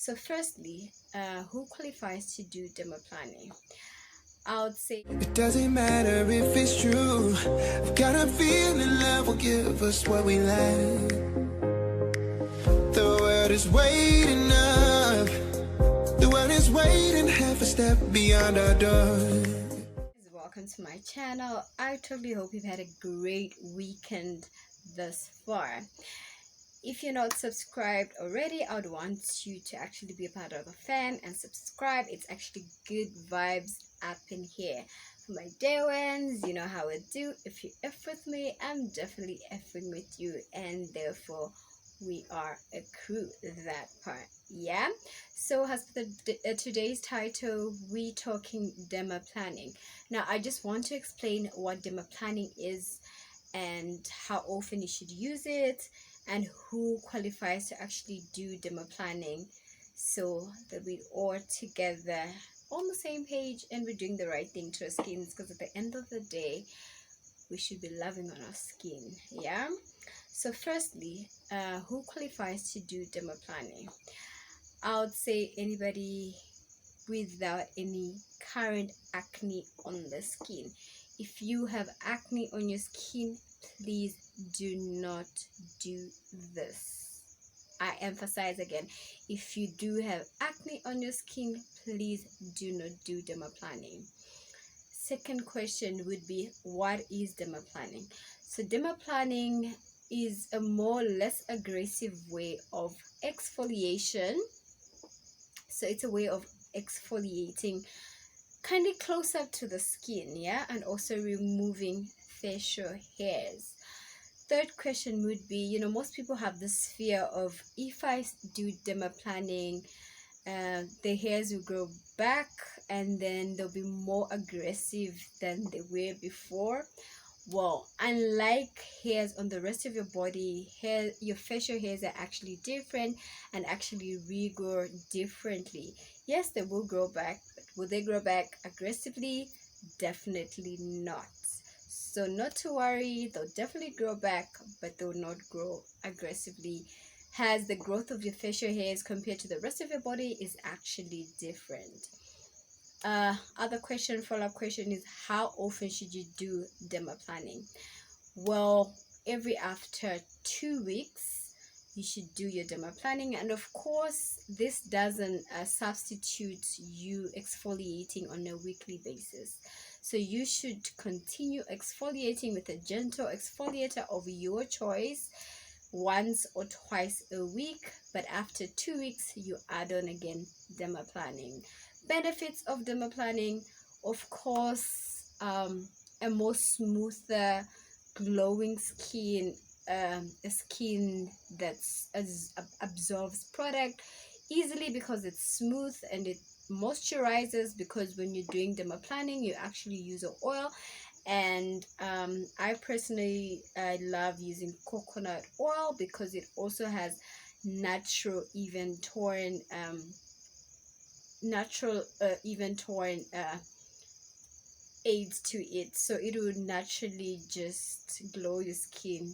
So firstly, who qualifies to do dermaplaning? I would say it doesn't matter if it's true. I've got a feeling love will give us what we lack. The world is waiting up. The world is waiting half a step beyond our door. welcome to my channel. I totally hope you've had a great weekend thus far. If you're not subscribed already, I would want you to actually be a part of the fam and subscribe. It's actually good vibes up in here. For my day ones, you know how I do. If you F with me, I'm definitely Fing with you, and therefore we are a crew. That part, yeah. So as for today's title, we talking dermaplaning. Now I just want to explain what dermaplaning is and how often you should use it and who qualifies to actually do dermaplaning, so that we're all together on the same page and we're doing the right thing to our skins, because at the end of the day we should be loving on our skin. Yeah. So firstly, who qualifies to do dermaplaning? I would say anybody without any current acne on the skin. If you have acne on your skin, please do not do this. I emphasize again, if you do have acne on your skin, please do not do dermaplaning. Second question would be, what is dermaplaning? So dermaplaning is a more or less aggressive way of exfoliation. So it's a way of exfoliating kind of close up to the skin, yeah, and also removing facial hairs. Third question would be, most people have this fear of, if I do dermaplaning, the hairs will grow back and then they'll be more aggressive than they were before. Well, unlike hairs on the rest of your body, your facial hairs are actually different and actually regrow differently. Yes, they will grow back, but will they grow back aggressively? Definitely not. So not to worry, they'll definitely grow back, but they'll not grow aggressively. As the growth of your facial hairs compared to the rest of your body is actually different. Other question, follow-up question is, how often should you do dermaplaning? Well, every after 2 weeks you should do your dermaplaning, and of course this doesn't substitute you exfoliating on a weekly basis. So you should continue exfoliating with a gentle exfoliator of your choice once or twice a week, but after 2 weeks you add on again dermaplaning. Benefits of dermaplaning, of course, a more smoother, glowing skin, a skin that absorbs product easily because it's smooth, and it moisturizes, because when you're doing dermaplaning you actually use an oil, and I personally love using coconut oil because it also has natural even torn aids to it, so it will naturally just glow your skin,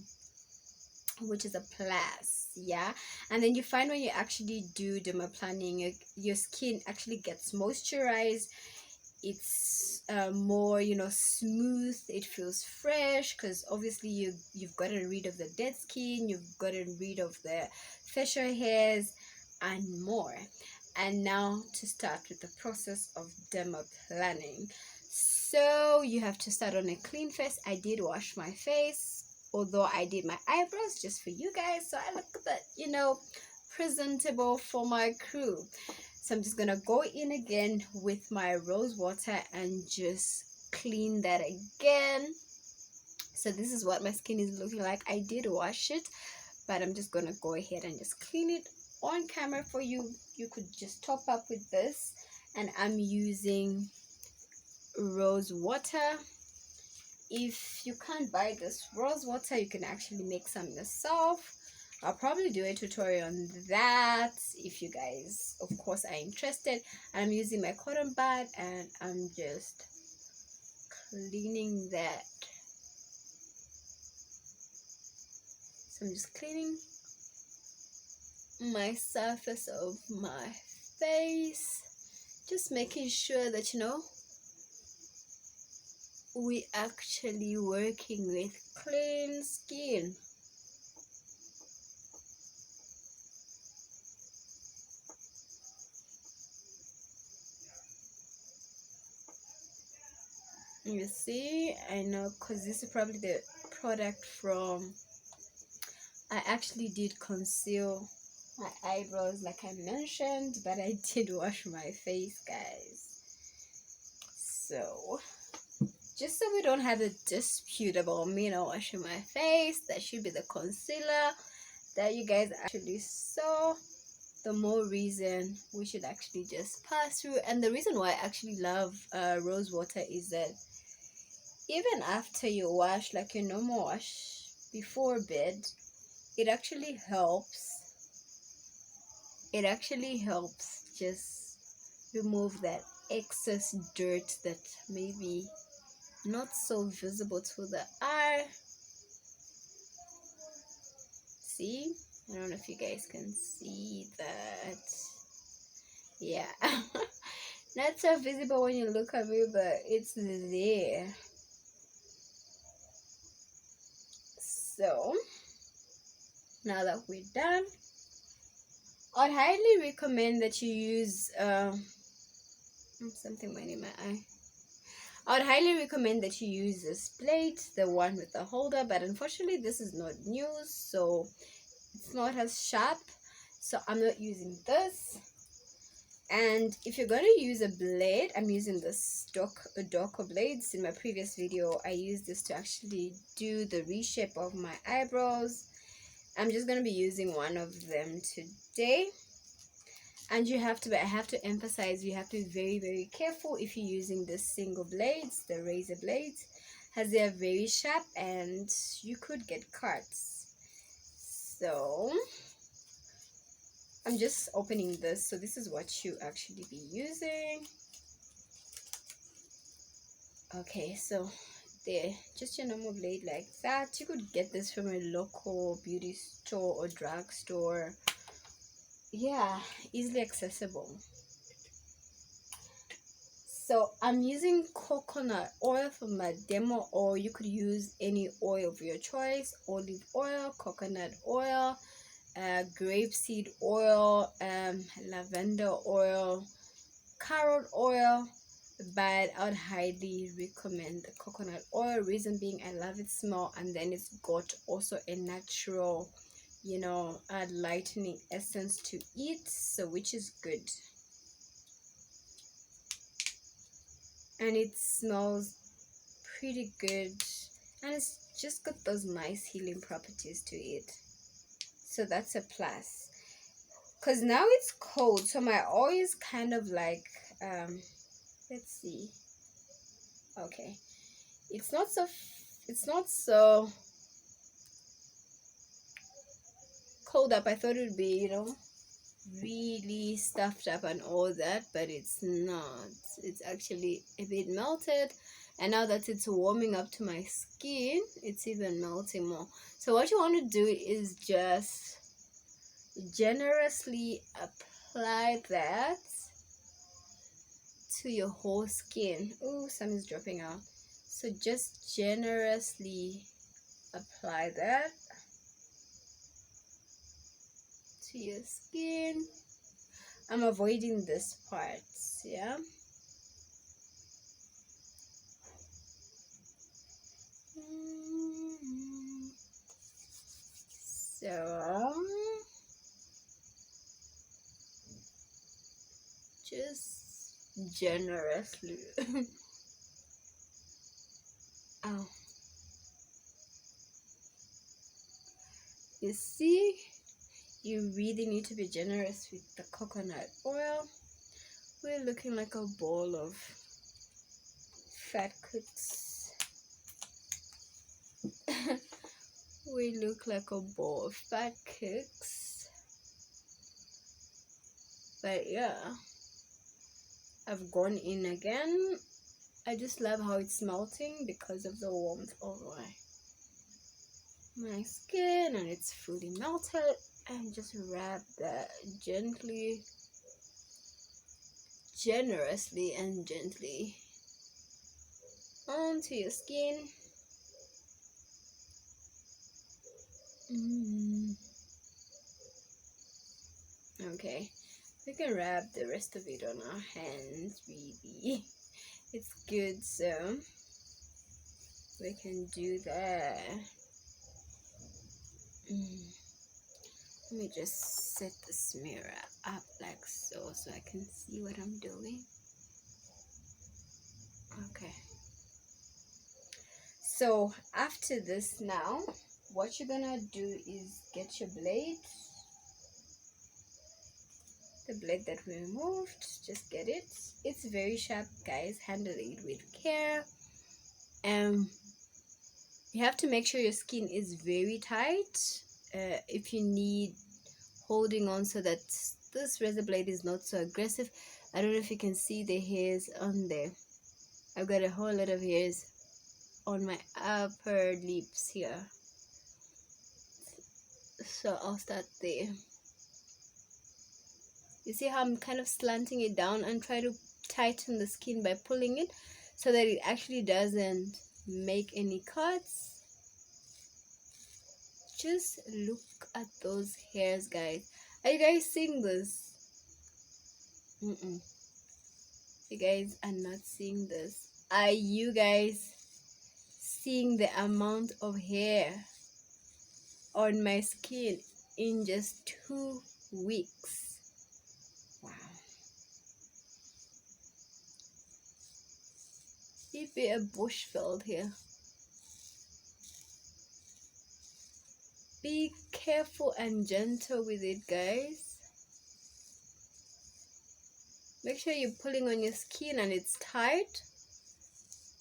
which is a plus. Yeah. And then you find when you actually do dermaplaning, your skin actually gets moisturized. It's more smooth, it feels fresh, because obviously you've gotten rid of the dead skin, you've gotten rid of the facial hairs and more. And now to start with the process of dermaplaning. So you have to start on a clean face. I did wash my face, although I did my eyebrows just for you guys, so I look a bit presentable for my crew. So I'm just gonna go in again with my rose water and just clean that again. So this is what my skin is looking like. I did wash it, but I'm just gonna go ahead and just clean it on camera for you. You could just top up with this, and I'm using rose water. If you can't buy this rose water, you can actually make some yourself. I'll probably do a tutorial on that if you guys of course are interested. And I'm using my cotton bud and I'm just cleaning that. So I'm just cleaning my surface of my face, just making sure that, you know, we actually working with clean skin. You see, I know, because this is probably the product from, I actually did conceal my eyebrows like I mentioned, but I did wash my face, guys. So just so we don't have a dispute about me not washing my face, that should be the concealer that you guys actually saw. The more reason we should actually just pass through. And the reason why I actually love rose water is that even after you wash, like your normal wash before bed, it actually helps just remove that excess dirt that maybe not so visible to the eye. See, I don't know if you guys can see that. Yeah. Not so visible when you look at me, but it's there. So now that we're done, I'd highly recommend that you use something went in my eye. I would highly recommend that you use this plate, the one with the holder, but unfortunately this is not new, so it's not as sharp, so I'm not using this. And if you're going to use a blade, I'm using this darker blades. In my previous video I used this to actually do the reshape of my eyebrows. I'm just going to be using one of them today. And I have to emphasize, you have to be very, very careful if you're using the single blades, the razor blades, as they are very sharp and you could get cuts. So I'm just opening this. So this is what you actually be using. Okay, so there, just your normal blade like that. You could get this from a local beauty store or drugstore. Yeah, easily accessible. So I'm using coconut oil from my Derma, or you could use any oil of your choice: olive oil, coconut oil, grapeseed oil, lavender oil, carrot oil. But I would highly recommend the coconut oil. Reason being, I love its smell, and then it's got also a natural, you know, lightening essence to it, so which is good. And it smells pretty good, and it's just got those nice healing properties to it, so that's a plus. Because now it's cold, so my oil is kind of like let's see, okay, it's not so cold up. I thought it would be, you know, really stuffed up and all that, but it's not. It's actually a bit melted, and now that it's warming up to my skin, it's even melting more. So what you want to do is just generously apply that to your whole skin. Oh, some is dropping out. So just generously apply that to your skin. I'm avoiding this part, yeah. So just generously. Oh, you see, you really need to be generous with the coconut oil. We're looking like a bowl of fat cooks. We look like a bowl of fat cooks. But yeah, I've gone in again. I just love how it's melting because of the warmth of my skin, and it's fully melted. and just wrap that gently, generously and gently onto your skin. Okay, we can wrap the rest of it on our hands. Really, it's good, so we can do that. Let me just set this mirror up like so I can see what I'm doing. Okay, so after this, now what you're gonna do is get your blade, the blade that we removed. Just get it. It's very sharp, guys. Handle it with care. You have to make sure your skin is very tight. If you need holding on so that this razor blade is not so aggressive. I don't know if you can see the hairs on there. I've got a whole lot of hairs on my upper lips here, so I'll start there. You see how I'm kind of slanting it down and try to tighten the skin by pulling it so that it actually doesn't make any cuts. Just look at those hairs, guys. Are you guys seeing this? You guys are not seeing this. Are you guys seeing the amount of hair on my skin in just 2 weeks? Wow. It'd be a bushveld here. Be careful and gentle with it, guys. Make sure you're pulling on your skin and it's tight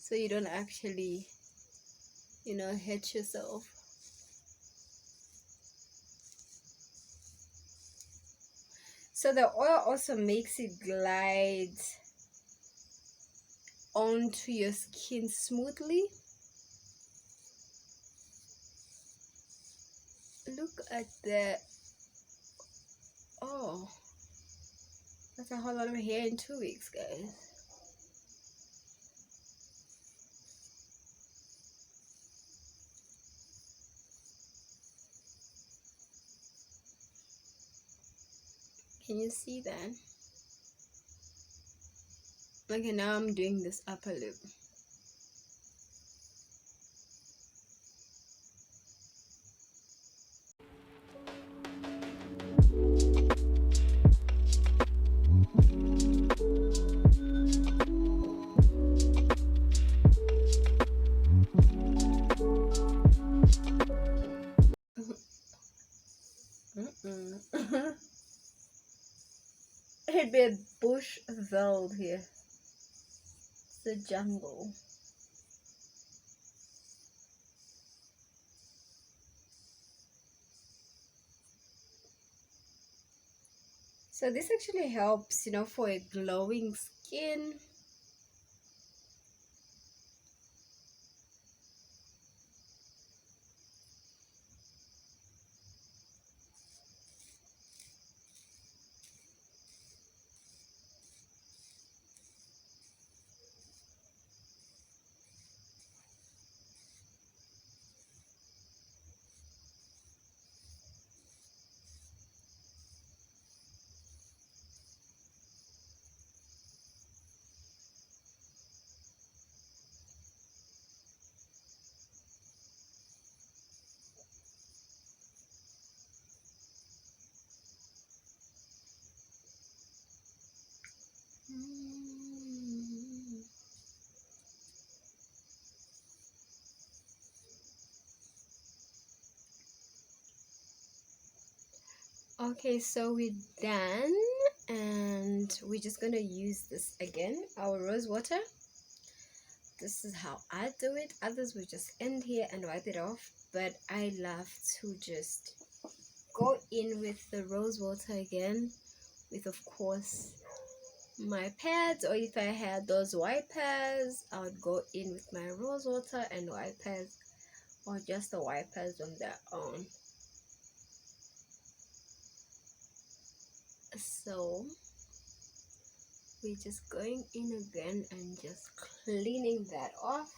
so you don't actually, hurt yourself. So the oil also makes it glide onto your skin smoothly. Look at that. Oh, that's a whole lot of hair in 2 weeks, guys. Can you see that? Okay, now I'm doing this upper lip. It'd be a bush veld here. It's a jungle. So this actually helps, for a glowing skin. Okay, so we're done, and we're just gonna use this again, our rose water. This is how I do it. Others will just end here and wipe it off, but I love to just go in with the rose water again, with, of course, my pads, or if I had those wipers, I would go in with my rose water and wipers, or just the wipers on their own. So we're just going in again and just cleaning that off.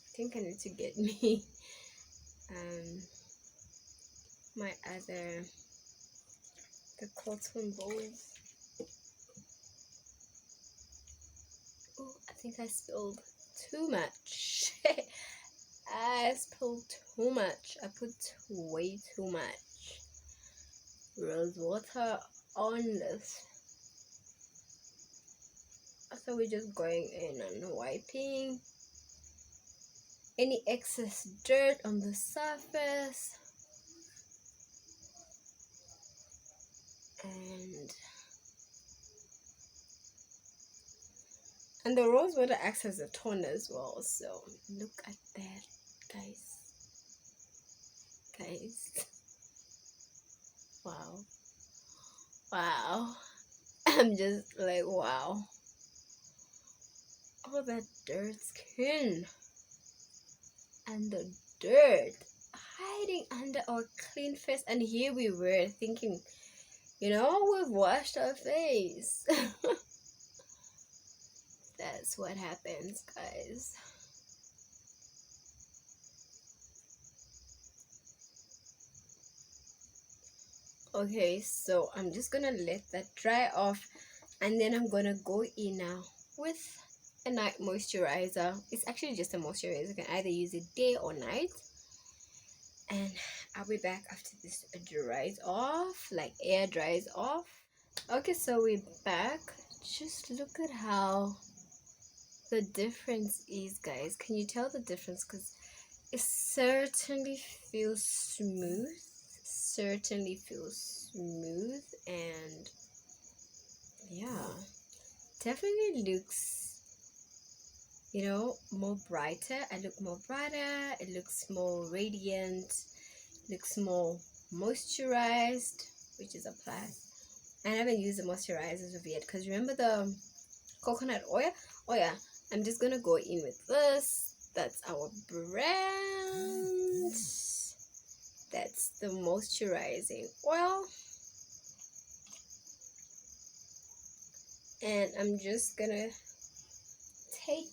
I think I need to get me my other the cotton balls. Oh, I think I spilled too much. I spilled too much. I put way too much rose water on this. So we're just going in and wiping any excess dirt on the surface. And the rose water acts as a toner as well. So look at that, guys. Wow. I'm just like, wow. All that dirt skin and the dirt hiding under our clean face, and here we were thinking, we've washed our face. That's what happens, guys. Okay, so I'm just gonna let that dry off, and then I'm gonna go in now with a night moisturizer. It's actually just a moisturizer. You can either use it day or night, and I'll be back after this dries off, like air dries off. Okay, so we're back. Just look at how the difference is, guys. Can you tell the difference? Because it certainly feels smooth, and yeah, definitely looks, more brighter. I look more brighter, it looks more radiant, looks more moisturized, which is a plus. I haven't used the moisturizers of yet, because remember the coconut oil? Oh yeah, I'm just gonna go in with this. That's our brand. That's the moisturizing oil, and I'm just gonna take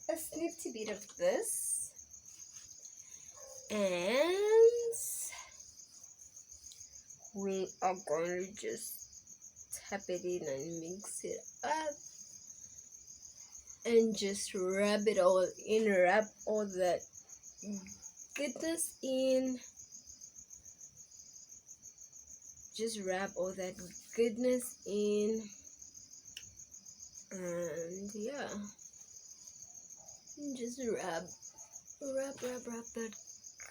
a snifty bit of this, and we are going to just tap it in and mix it up and just rub it all in, rub all that goodness in. Just rub all that goodness in, and yeah, just rub that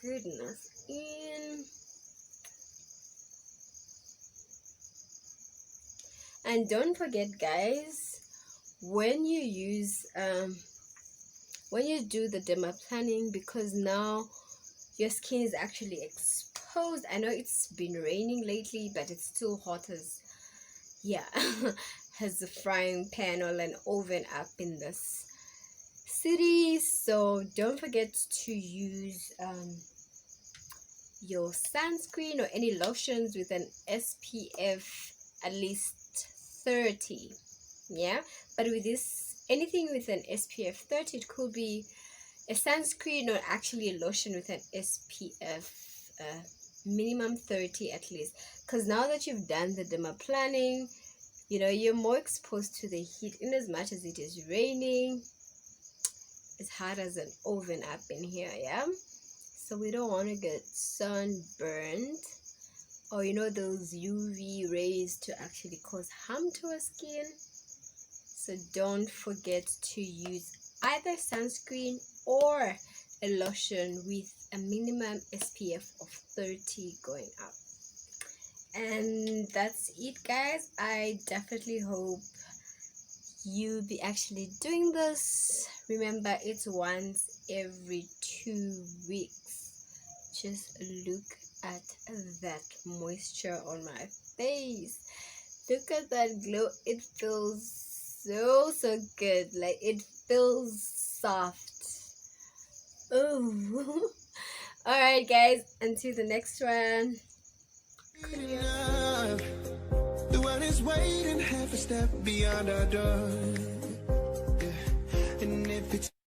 goodness in. And don't forget, guys, when you use when you do the dermaplaning, because now your skin is actually exposed. I know it's been raining lately, but it's still hot as has a frying pan or an oven up in this city. So don't forget to use your sunscreen or any lotions with an SPF at least 30. Yeah, but with this, anything with an SPF 30, it could be a sunscreen or actually a lotion with an SPF minimum 30 at least, because now that you've done the dermaplaning, you're more exposed to the heat. In as much as it is raining, it's hot as an oven up in here. Yeah, so we don't want to get sunburned, or those UV rays to actually cause harm to our skin. So don't forget to use either sunscreen or a lotion with a minimum SPF of 30 going up. And that's it, guys. I definitely hope you be actually doing this. Remember, it's once every 2 weeks. Just look at that moisture on my face. Look at that glow. It feels so good. Like, it feels soft. Oh. All right, guys, until the next one. clear. Enough. The world is waiting half a step beyond our door.